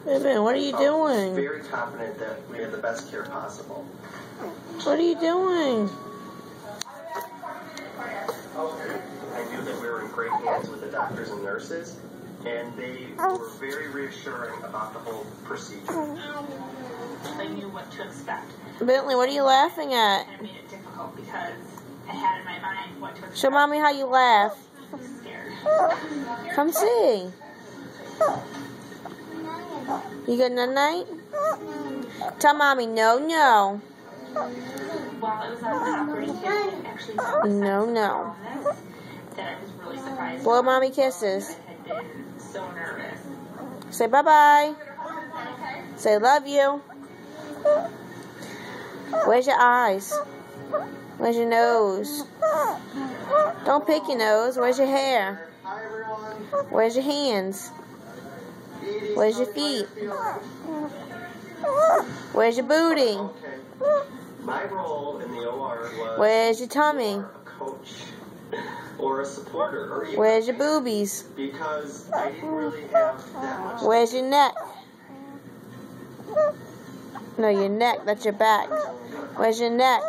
Baby, what are you doing? Very confident that we have the best care possible. What are you doing? I knew that we were in great hands with the doctors and nurses, and they were very reassuring about the whole procedure. I knew what to expect. Bentley, what are you laughing at? It made it difficult because I had in my mind what to expect. Show Mommy how you laugh. I was scared. Come see. You good night? Tell Mommy no. While I was on the operating table, I actually saw No. that I was really surprised. Blow Mommy kisses. I had been so nervous. Say bye-bye. Say love you. Where's your eyes? Where's your nose? Don't pick your nose. Where's your hair? Hi, everyone. Where's your hands? Where's your feet? Where's your booty? Okay. My role in the OR was Where's your tummy? a coach or a supporter, or even Where's your boobies? because I didn't really have that much. Where's your neck? No, your neck. That's your back. Where's your neck?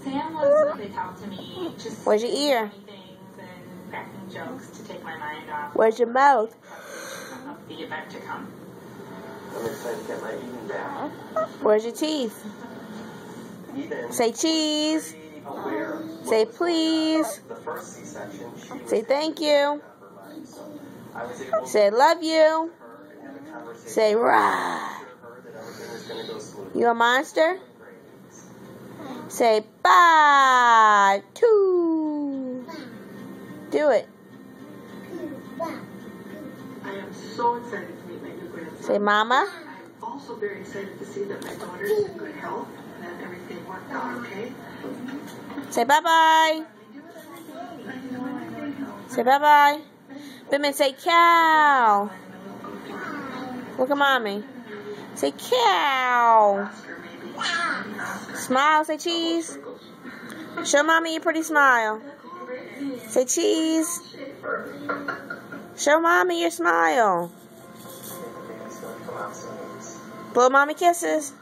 Sam was really talk to me, just Where's your ear? funny things and cracking jokes to take my mind off Where's your mouth? of the event to come. I'm excited to get my Eden back. Where's your teeth? Eden, Say cheese. pretty aware of what Say was going on. please. The first C-section, she was Say thank you. compromised, so I was able to Say love you. her and have a conversation. Say rah. Assure her that everything was going to go smoothly. You a monster? Say bye. Two. Do it. I am so excited to meet my new grandson. Say mama. I'm also very excited to see that my daughter's in good health and that everything worked out okay. Say bye-bye. Say bye-bye. Women say cow. Look at Mommy. Say cow. Oscar maybe. Oscar. Smile. Say cheese. Show Mommy your pretty smile. Say cheese. Show Mommy your smile. Blow Mommy kisses.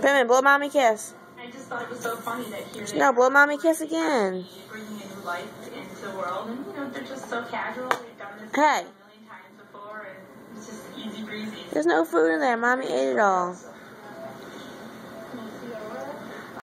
Women, blow Mommy kiss. I just thought it was so funny that here they No, blow Mommy kiss again. bringing a new life into the world, and they're just so casual. They've done this Hey. a million times before, and it's just easy breezy. There's no food in there. Mommy ate it all.